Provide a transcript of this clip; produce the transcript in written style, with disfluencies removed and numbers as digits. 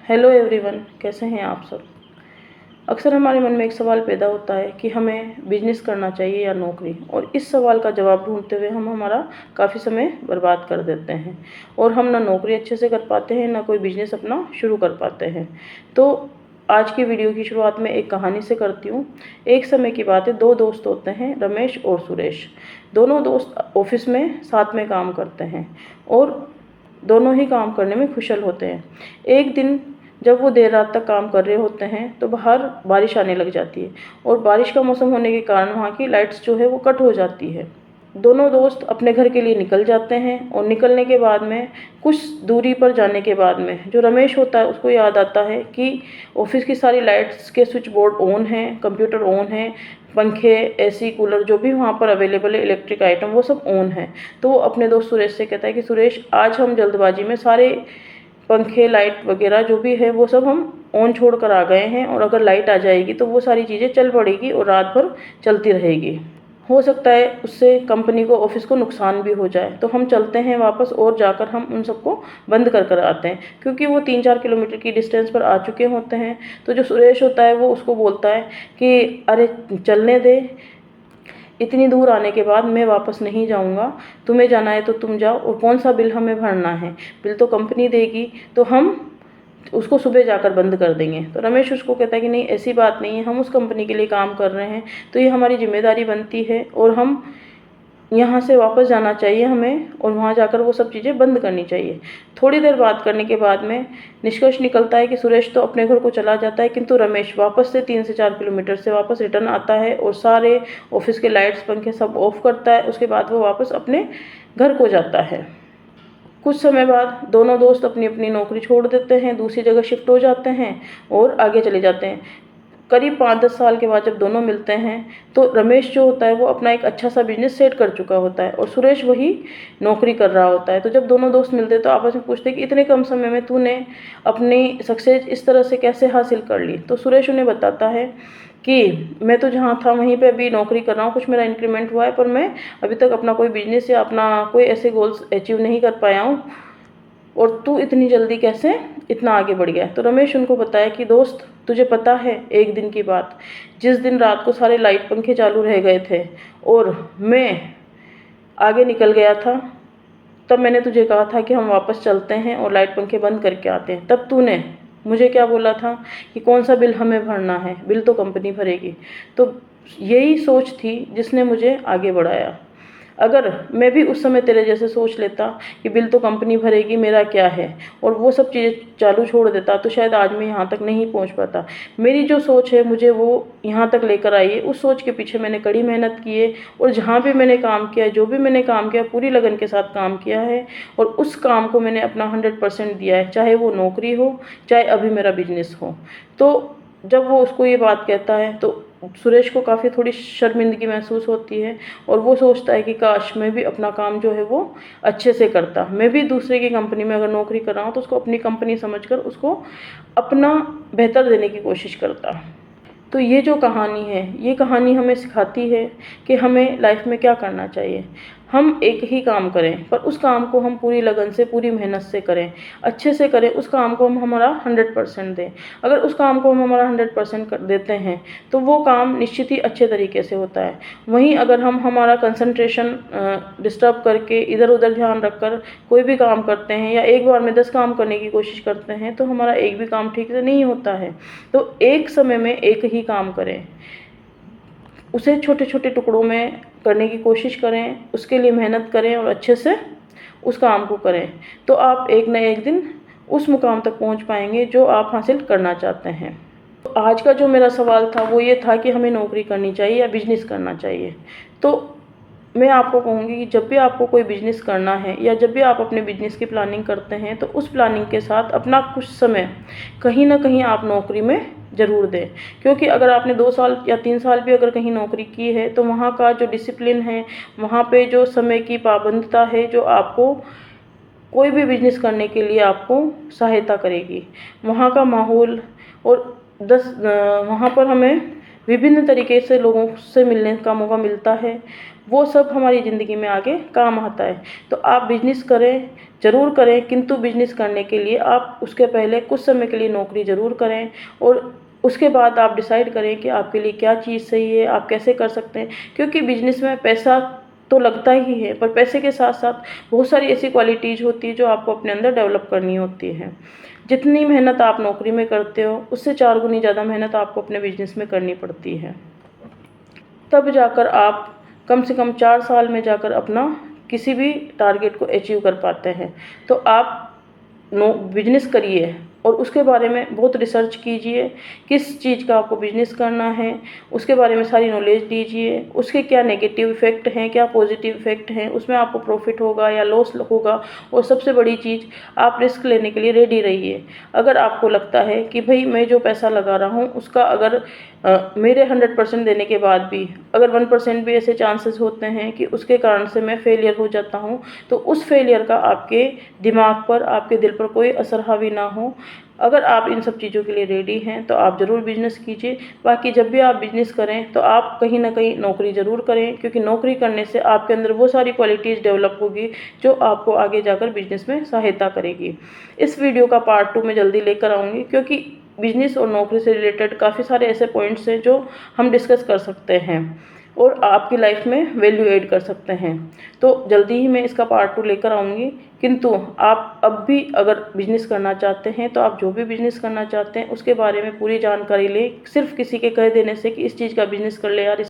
Hello everyone, कैसे हैं आप सब। अक्सर हमारे मन में एक सवाल पैदा होता है कि हमें बिजनेस करना चाहिए या नौकरी, और इस सवाल का जवाब ढूंढते हुए हम हमारा काफ़ी समय बर्बाद कर देते हैं और हम ना नौकरी अच्छे से कर पाते हैं, ना कोई बिजनेस अपना शुरू कर पाते हैं। तो आज की वीडियो की शुरुआत में एक कहानी से करती हूँ। एक समय की बात है, दो दोस्त होते हैं, रमेश और सुरेश। दोनों दोस्त ऑफिस में साथ में काम करते हैं और दोनों ही काम करने में कुशल होते हैं। एक दिन जब वो देर रात तक काम कर रहे होते हैं तो बाहर बारिश आने लग जाती है और बारिश का मौसम होने के कारण वहाँ की लाइट्स जो है वो कट हो जाती है। दोनों दोस्त अपने घर के लिए निकल जाते हैं और निकलने के बाद में कुछ दूरी पर जाने के बाद में जो रमेश होता है उसको याद आता है कि ऑफिस की सारी लाइट्स के स्विच बोर्ड ऑन हैं, कंप्यूटर ऑन है, पंखे, एसी, कूलर जो भी वहाँ पर अवेलेबल है, इलेक्ट्रिक आइटम, वो सब ऑन है। तो वो अपने दोस्त सुरेश से कहता है कि सुरेश, आज हम जल्दबाजी में सारे पंखे, लाइट वगैरह जो भी है वो सब हम ऑन छोड़ कर आ गए हैं, और अगर लाइट आ जाएगी तो वो सारी चीज़ें चल पड़ेगी और रात भर चलती रहेगी। हो सकता है उससे कंपनी को, ऑफिस को नुकसान भी हो जाए, तो हम चलते हैं वापस और जाकर हम उन सबको बंद कर आते हैं। क्योंकि वो 3-4 किलोमीटर की डिस्टेंस पर आ चुके होते हैं। तो जो सुरेश होता है वो उसको बोलता है कि अरे चलने दे, इतनी दूर आने के बाद मैं वापस नहीं जाऊंगा, तुम्हें जाना है तो तुम जाओ, और कौन सा बिल हमें भरना है, बिल तो कंपनी देगी, तो हम उसको सुबह जाकर बंद कर देंगे। तो रमेश उसको कहता है कि नहीं, ऐसी बात नहीं है, हम उस कंपनी के लिए काम कर रहे हैं तो ये हमारी जिम्मेदारी बनती है और हम यहाँ से वापस जाना चाहिए हमें, और वहाँ जाकर वो सब चीज़ें बंद करनी चाहिए। थोड़ी देर बात करने के बाद में निष्कर्ष निकलता है कि सुरेश तो अपने घर को चला जाता है, किंतु रमेश वापस से 3 से 4 किलोमीटर से वापस रिटर्न आता है और सारे ऑफिस के लाइट्स, पंखे सब ऑफ करता है। उसके बाद वो वापस अपने घर को जाता है। कुछ समय बाद दोनों दोस्त अपनी अपनी नौकरी छोड़ देते हैं, दूसरी जगह शिफ्ट हो जाते हैं और आगे चले जाते हैं। करीब 5-10 साल के बाद जब दोनों मिलते हैं तो रमेश जो होता है वो अपना एक अच्छा सा बिजनेस सेट कर चुका होता है और सुरेश वही नौकरी कर रहा होता है। तो जब दोनों दोस्त मिलते हैं तो आपस में पूछते हैं कि इतने कम समय में तूने अपनी सक्सेस इस तरह से कैसे हासिल कर ली। तो सुरेश उन्हें बताता है कि मैं तो जहाँ था वहीं पे अभी नौकरी कर रहा हूँ, कुछ मेरा इंक्रीमेंट हुआ है, पर मैं अभी तक अपना कोई बिजनेस या अपना कोई ऐसे गोल्स अचीव नहीं कर पाया हूँ, और तू इतनी जल्दी कैसे इतना आगे बढ़ गया। तो रमेश उनको बताया कि दोस्त, तुझे पता है एक दिन की बात, जिस दिन रात को सारे लाइट पंखे चालू रह गए थे और मैं आगे निकल गया था, तब मैंने तुझे कहा था कि हम वापस चलते हैं और लाइट पंखे बंद करके आते हैं। तब तूने मुझे क्या बोला था कि कौन सा बिल हमें भरना है, बिल तो कंपनी भरेगी। तो यही सोच थी जिसने मुझे आगे बढ़ाया। अगर मैं भी उस समय तेरे जैसे सोच लेता कि बिल तो कंपनी भरेगी, मेरा क्या है, और वो सब चीज़ें चालू छोड़ देता, तो शायद आज मैं यहाँ तक नहीं पहुँच पाता। मेरी जो सोच है मुझे वो यहाँ तक लेकर आई है। उस सोच के पीछे मैंने कड़ी मेहनत की है, और जहाँ भी मैंने काम किया, जो भी मैंने काम किया, पूरी लगन के साथ काम किया है, और उस काम को मैंने अपना 100% दिया है, चाहे वो नौकरी हो, चाहे अभी मेरा बिजनेस हो। तो जब वो उसको ये बात कहता है तो सुरेश को काफ़ी थोड़ी शर्मिंदगी महसूस होती है, और वो सोचता है कि काश मैं भी अपना काम जो है वो अच्छे से करता, मैं भी दूसरे की कंपनी में अगर नौकरी कर रहा हूँ तो उसको अपनी कंपनी समझकर उसको अपना बेहतर देने की कोशिश करता। तो ये जो कहानी है, ये कहानी हमें सिखाती है कि हमें लाइफ में क्या करना चाहिए। हम एक ही काम करें, पर उस काम को हम पूरी लगन से, पूरी मेहनत से करें, अच्छे से करें, उस काम को हम हमारा 100% दें। अगर उस काम को हम हमारा 100% कर देते हैं तो वो काम निश्चित ही अच्छे तरीके से होता है। वहीं अगर हम हमारा कंसंट्रेशन डिस्टर्ब करके, इधर उधर ध्यान रखकर कोई भी काम करते हैं, या एक बार में 10 काम करने की कोशिश करते हैं, तो हमारा एक भी काम ठीक से नहीं होता है। तो एक समय में एक ही काम करें, उसे छोटे छोटे टुकड़ों में करने की कोशिश करें, उसके लिए मेहनत करें और अच्छे से उस काम को करें, तो आप एक न एक दिन उस मुकाम तक पहुंच पाएंगे जो आप हासिल करना चाहते हैं। तो आज का जो मेरा सवाल था वो ये था कि हमें नौकरी करनी चाहिए या बिजनेस करना चाहिए। तो मैं आपको कहूँगी कि जब भी आपको कोई बिजनेस करना है, या जब भी आप अपने बिजनेस की प्लानिंग करते हैं, तो उस प्लानिंग के साथ अपना कुछ समय कहीं ना कहीं आप नौकरी में ज़रूर दें। क्योंकि अगर आपने 2 साल या 3 साल भी अगर कहीं नौकरी की है, तो वहाँ का जो डिसिप्लिन है, वहाँ पे जो समय की पाबंदता है, जो आपको कोई भी बिजनेस करने के लिए आपको सहायता करेगी। वहाँ का माहौल, और वहाँ पर हमें विभिन्न तरीके से लोगों से मिलने का मौका मिलता है, वो सब हमारी ज़िंदगी में आगे काम आता है। तो आप बिजनेस करें, ज़रूर करें, किंतु बिजनेस करने के लिए आप उसके पहले कुछ समय के लिए नौकरी ज़रूर करें और उसके बाद आप डिसाइड करें कि आपके लिए क्या चीज़ सही है, आप कैसे कर सकते हैं। क्योंकि बिजनेस में पैसा तो लगता ही है, पर पैसे के साथ साथ बहुत सारी ऐसी क्वालिटीज़ होती है जो आपको अपने अंदर डेवलप करनी होती है। जितनी मेहनत आप नौकरी में करते हो, उससे 4 गुनी ज़्यादा मेहनत आपको अपने बिजनेस में करनी पड़ती है। तब जाकर आप कम से कम 4 साल में जाकर अपना किसी भी टारगेट को अचीव कर पाते हैं। तो आप बिजनेस करिए और उसके बारे में बहुत रिसर्च कीजिए, किस चीज़ का आपको बिजनेस करना है, उसके बारे में सारी नॉलेज लीजिए, उसके क्या नेगेटिव इफ़ेक्ट हैं, क्या पॉजिटिव इफ़ेक्ट हैं, उसमें आपको प्रॉफिट होगा या लॉस होगा। और सबसे बड़ी चीज़, आप रिस्क लेने के लिए रेडी रहिए। अगर आपको लगता है कि भाई मैं जो पैसा लगा रहा हूँ उसका अगर मेरे 100% देने के बाद भी अगर 1% भी ऐसे चांसेस होते हैं कि उसके कारण से मैं फेलियर हो जाता हूँ, तो उस फेलियर का आपके दिमाग पर, आपके दिल पर कोई असर हावी ना हो। अगर आप इन सब चीज़ों के लिए रेडी हैं तो आप ज़रूर बिजनेस कीजिए। बाकी जब भी आप बिजनेस करें तो आप कहीं ना कहीं नौकरी ज़रूर करें, क्योंकि नौकरी करने से आपके अंदर वो सारी क्वालिटीज़ डेवलप होगी जो आपको आगे जाकर बिजनेस में सहायता करेगी। इस वीडियो का पार्ट 2 मैं जल्दी लेकर आऊँगी, क्योंकि बिजनेस और नौकरी से रिलेटेड काफ़ी सारे ऐसे पॉइंट्स हैं जो हम डिस्कस कर सकते हैं और आपकी लाइफ में वैल्यू ऐड कर सकते हैं। तो जल्दी ही मैं इसका पार्ट 2 लेकर आऊँगी। किंतु आप अब भी अगर बिजनेस करना चाहते हैं तो आप जो भी बिजनेस करना चाहते हैं उसके बारे में पूरी जानकारी लें। सिर्फ किसी के कह देने से कि इस चीज़ का बिजनेस कर ले यार,